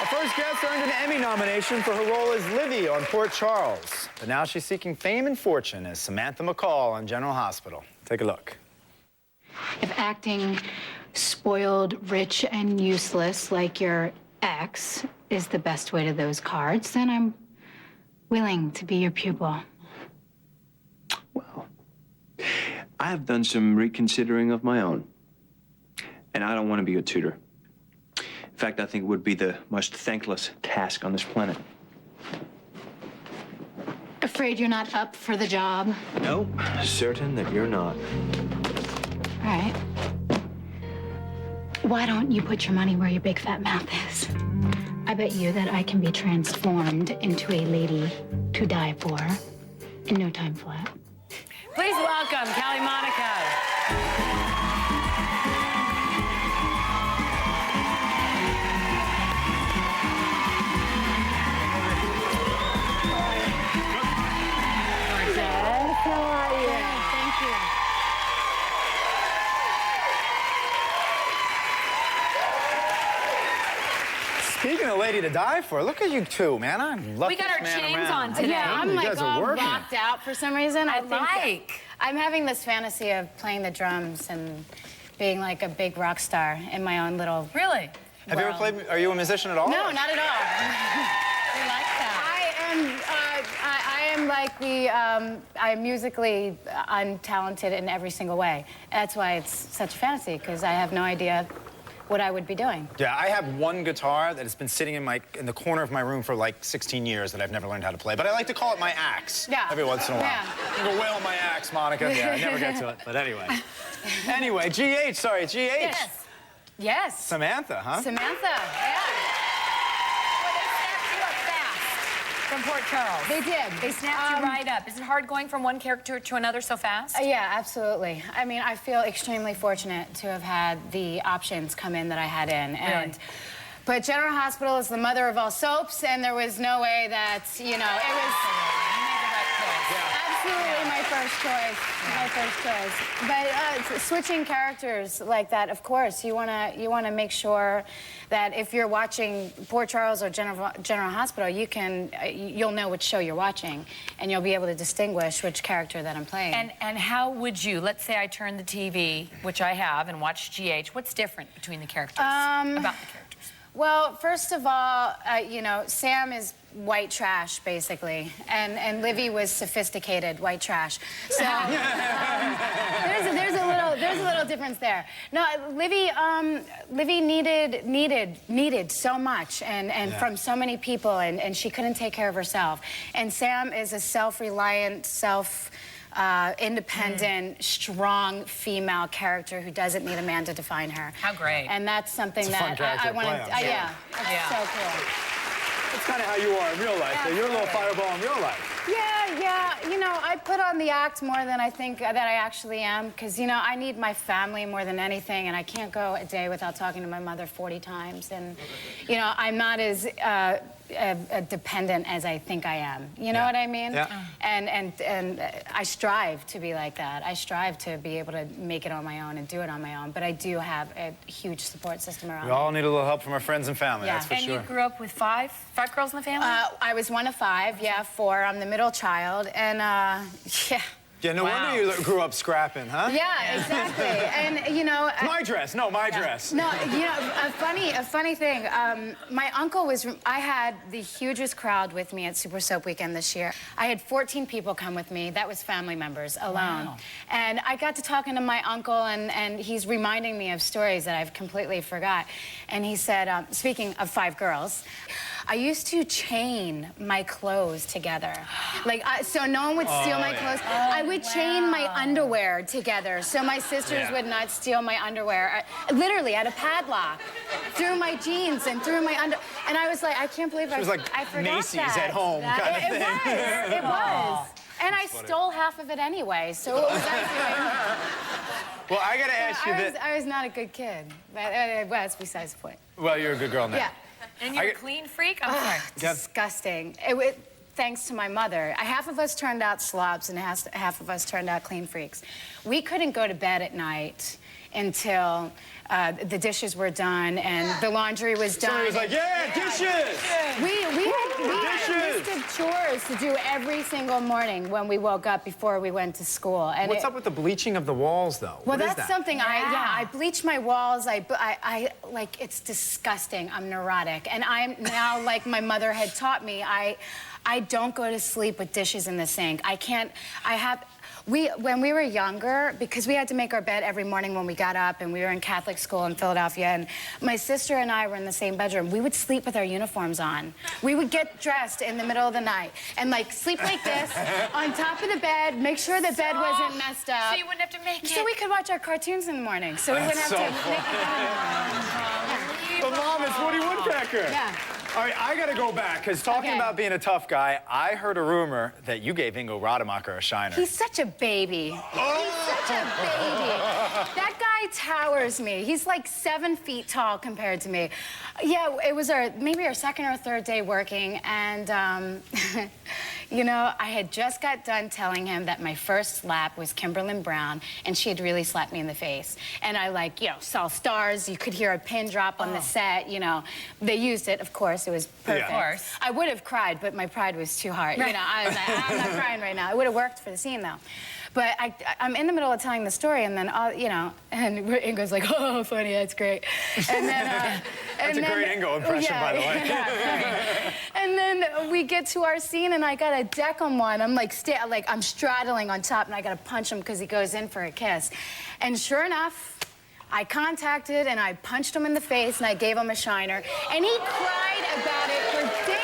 Our first guest earned an Emmy nomination for her role as Livy on Port Charles. But now she's seeking fame and fortune as Samantha McCall on General Hospital. Take a look. If acting spoiled, rich, and useless like your ex is the best way to those cards, then I'm willing to be your pupil. Well, I have done some reconsidering of my own, and I don't want to be a tutor. In fact, I think it would be the most thankless task on this planet. Afraid you're not up for the job? No, certain that you're not. All right. Why don't you put your money where your big fat mouth is? I bet you that I can be transformed into a lady to die for in no time flat. Please welcome Kelly Monaco. Speaking of lady to die for, look at you two, man. I love We got this our man chains around. on today. Yeah, I'm You like guys are all working. rocked out for some reason. I think like. I'm having this fantasy of playing the drums and being like a big rock star in my own little. Really? Have you ever played, are you a musician at all? No, not at all. We like that. I am like the, I am musically untalented in every single way. That's why it's such a fantasy, because I have no idea what I would be doing. Yeah, I have one guitar that has been sitting in the corner of my room for like 16 years that I've never learned how to play. But I like to call it my axe. Yeah. Every once in a while. Yeah. I'm gonna wail on my axe, Monica. Yeah, I never get to it. But anyway. Anyway, GH, sorry, GH. Yes. Yes. Samantha, huh? Samantha, yeah. Well, they snapped you up fast from Port Charles. They did. They snapped you right up. Is it hard going from one character to another so fast? Yeah, absolutely. I mean, I feel extremely fortunate to have had the options come in that I had in. And, but General Hospital is the mother of all soaps, and there was no way that, you know, it was absolutely my first choice. My first choice. But switching characters like that, of course, you wanna make sure that if you're watching Port Charles or General Hospital, you'll know which show you're watching, and you'll be able to distinguish which character that I'm playing. And how would you, let's say I turn the TV, which I have, and watch GH, what's different between the characters, about the characters? Well, first of all, you know, Sam is white trash, basically, and Livy was sophisticated white trash. So there's a little difference there. No, Livy needed so much, and from so many people, and she couldn't take care of herself. And Sam is a self-reliant, independent, strong female character who doesn't need a man to define her. How great. And that's something It's a fun that I want to. Yeah, it's so cool. It's kind of how you are in real life. So you're a little fireball in real life. Yeah. You know, I put on the act more than I think that I actually am, because, you know, I need my family more than anything, and I can't go a day without talking to my mother 40 times. And, you know, I'm not as dependent as I think I am. You know what I mean? Yeah. And I strive to be like that. I strive to be able to make it on my own and do it on my own. But I do have a huge support system around We me. all need a little help from our friends and family, Yeah. that's for And sure. you grew up with five girls in the family? I was one of 5, yeah, 4. I'm the middle child, and yeah. Yeah, no wonder you grew up scrapping, huh? Yeah, exactly. And you know, My dress, no, my dress. no, you know, a funny thing. My uncle was. I had the hugest crowd with me at Super Soap Weekend this year. I had 14 people come with me. That was family members alone. Wow. And I got to talking to my uncle, and he's reminding me of stories that I've completely forgot. And he said, speaking of 5 girls, I used to chain my clothes together, like so no one would steal my clothes. I would chain my underwear together so my sisters would not steal my underwear. Literally, at a padlock, through my jeans and through my And I was like, I can't believe It was like I forgot Macy's that. at home kind of thing. It was. And I stole half of it anyway, so what was I doing? Well, I gotta ask you that. I was not a good kid, but well, that's besides the point. Well, you're a good girl now. Yeah. And you're a clean freak? I'm sorry. Disgusting. Thanks to my mother. Half of us turned out slobs and half of us turned out clean freaks. We couldn't go to bed at night until the dishes were done and the laundry was done. Somebody was like, yeah, dishes! We had a list of chores to do every single morning when we woke up before we went to school. And What's up with the bleaching of the walls, though? Well, What is that's that? something I bleach my walls. I like, it's disgusting. I'm neurotic. And I'm now, like my mother had taught me, I don't go to sleep with dishes in the sink. When we were younger, because we had to make our bed every morning when we got up, and we were in Catholic school in Philadelphia, and my sister and I were in the same bedroom, we would sleep with our uniforms on. We would get dressed in the middle of the night and like sleep like this on top of the bed, make sure the bed wasn't messed up. So you wouldn't have to make it. So we could watch our cartoons in the morning. So we wouldn't have to make it. The mom is Woody Woodpecker. Yeah. All right, I gotta go back, because talking about being a tough guy, I heard a rumor that you gave Ingo Rademacher a shiner. He's such a baby. He's such a baby. That guy towers me. He's like 7 feet tall compared to me. Yeah, it was maybe our second or third day working, and you know, I had just got done telling him that my first slap was Kimberlyn Brown, and she had really slapped me in the face. And I, like, you know, saw stars. You could hear a pin drop on the set, you know. They used it, of course. It was perfect. Yeah. Of course. I would have cried, but my pride was too hard. You know, I was like, I'm not crying right now. It would have worked for the scene, though. But I'm in the middle of telling the story, and then, you know, and Ingo's like, oh, funny, that's great. And then, That's a great Ingo impression, by the way. Yeah. And then we get to our scene, and I got a deck on one. I'm like, I'm straddling on top, and I got to punch him because he goes in for a kiss. And sure enough, I contacted, and I punched him in the face, and I gave him a shiner, and he cried about it for days.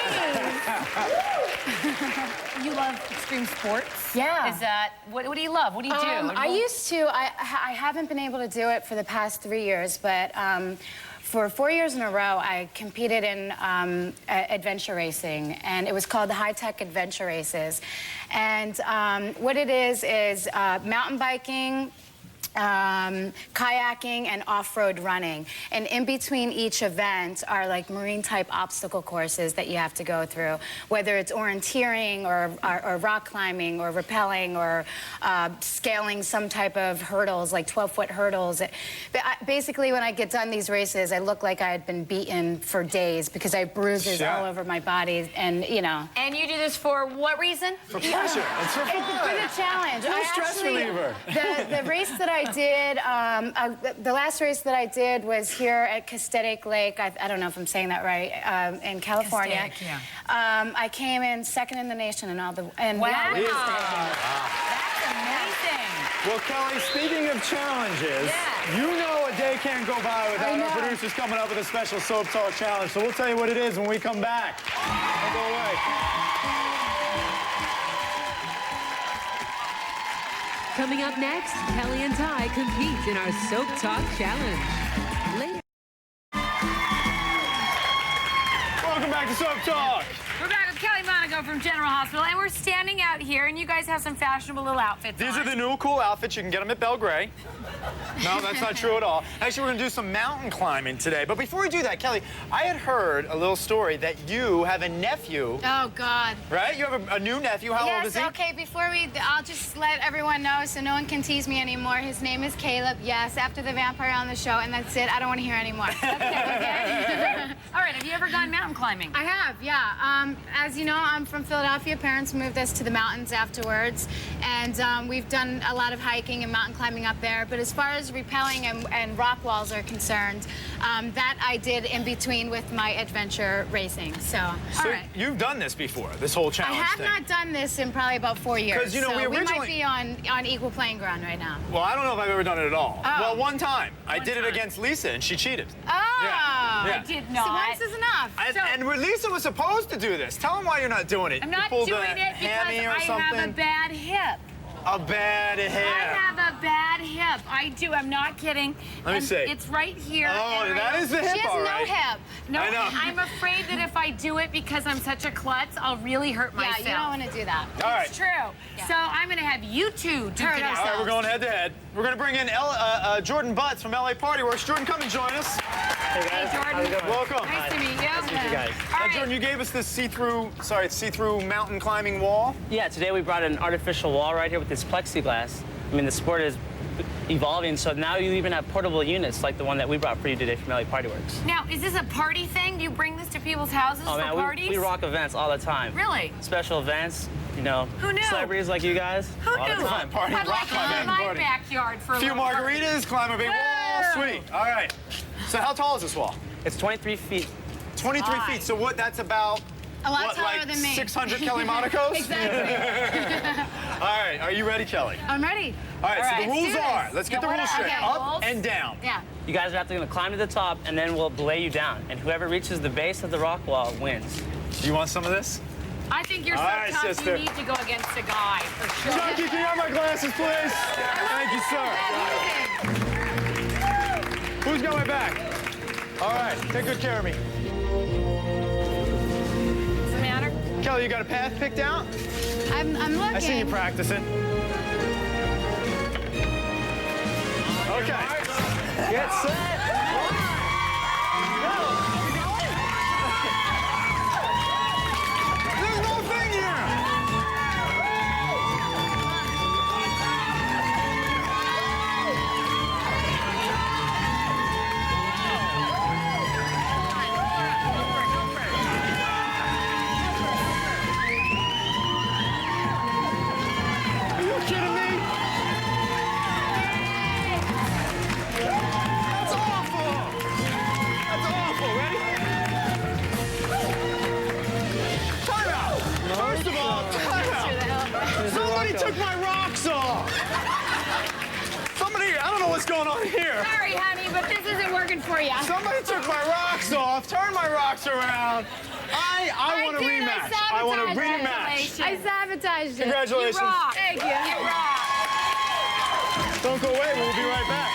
You love extreme sports? Yeah. Is that, what do you love? What do you do? I used to. I haven't been able to do it for the past 3 years, but for 4 years in a row, I competed in adventure racing, and it was called the High Tech Adventure Races. And what it is mountain biking, kayaking, and off-road running. And in between each event are like marine-type obstacle courses that you have to go through, whether it's orienteering or rock climbing or rappelling or scaling some type of hurdles, like 12-foot hurdles. Basically, when I get done these races, I look like I had been beaten for days because I have bruises all over my body, and, you know. And you do this for what reason? For pleasure. It's for fun. For the challenge. It's a stress reliever. The race that I did, the last race that I did was here at Castaic Lake. I don't know if I'm saying that right, in California. Castaic, yeah. I came in second in the nation in all the. Wow. We That's amazing. Well, Kelly, speaking of challenges, you know a day can't go by without our producers coming up with a special Soap Talk challenge. So we'll tell you what it is when we come back. Don't go away. Coming up next, Kelly and Ty compete in our Soap Talk Challenge. Later. Welcome back to Soap Talk. We're back with Kelly Monaco from General Hospital, and we're standing out here, and you guys have some fashionable little outfits These on. are the new cool outfits. You can get them at Belgray. No, that's not true at all. Actually, we're going to do some mountain climbing today. But before we do that, Kelly, I had heard a little story that you have a nephew. Oh, God. Right? You have a new nephew. How old is he? Yes, okay, I'll just let everyone know so no one can tease me anymore. His name is Caleb, yes, after the vampire on the show, and that's it. I don't want to hear anymore. Okay? All right, have you ever gone mountain climbing? I have, yeah. As you know, I'm from Philadelphia. Parents moved us to the mountains afterwards, and we've done a lot of hiking and mountain climbing up there. But as far as rappelling and rock walls are concerned, that I did in between with my adventure racing. So, all right. You've done this before, this whole challenge I have thing. not done this in probably about 4 years. 'Cause, you know, so we might originally- be on equal playing ground right now. Well, I don't know if I've ever done it at all. Oh. Well, one time. I did it time. against Lisa, and she cheated. Oh! Yeah. I did So not. once is enough. And Lisa was supposed to do this. Tell him why you're not doing it. I'm You not pulled doing a it hammy or because I something. have a bad hip. A bad hip. I have a bad hip. I do. I'm not kidding. Let me And see. It's right here. Oh, and right that is the hip, She has all no right. hip. No, I know. I'm afraid that if I do it because I'm such a klutz, I'll really hurt myself. Yeah, you don't want to do that. All right. It's true. So I'm going to have you two duke it out. All right, we're going head to head. We're going to bring in Jordan Butts from LA Party Works. Jordan, come and join us. Hey, Jordan. Welcome. Nice to meet you. Nice to meet you guys. All Now, right. Jordan, you gave us this see-through mountain climbing wall. Yeah, today we brought an artificial wall right here with this plexiglass. I mean, the sport is evolving, so now you even have portable units like the one that we brought for you today from LA Party Works. Now, is this a party thing? Do you bring this to people's houses Oh, for man, parties? we rock events all the time. Really? Special events, you know. Who knew? Celebrities like you guys. Who all knew? the time. Party, I'd like rock to my in band my party. backyard for a Few little party. margaritas, climb a big wall. Whoa. Sweet. All right. So how tall is this wall? It's 23 feet. 23 High. feet. So what? That's about A lot what, taller like than me. 600 Kelly Monicos? Exactly. All right. Are you ready, Kelly? I'm ready. All right. All right, So the rules let's do are. this. Let's get Yeah, the what rules are- straight. okay, Up rules? and down. Yeah. You guys are going to climb to the top, and then we'll belay you down. And whoever reaches the base of the rock wall wins. Do you want some of this? I think you're so All right, tough, sister. you need to go against a guy, for sure. Junkie, can you have my glasses, please? Thank you, sir. Who's got my back? All right. Take good care of me. What's the matter? Kelly, you got a path picked out? I'm looking. I see you practicing. Okay. Get set. Go. There's no thing here. Are you kidding me? That's awful. That's awful. Ready? Time out. First of all, time out. Somebody took my rocks off. Somebody, I don't know what's going on here. Sorry, honey, but this isn't working for you. Somebody took my rocks off, turned my rocks around. I want a did. rematch. I I want a sabotaged rematch. I sabotaged it. Congratulations. You rock. Thank you. You rock. Don't go away. We'll be right back.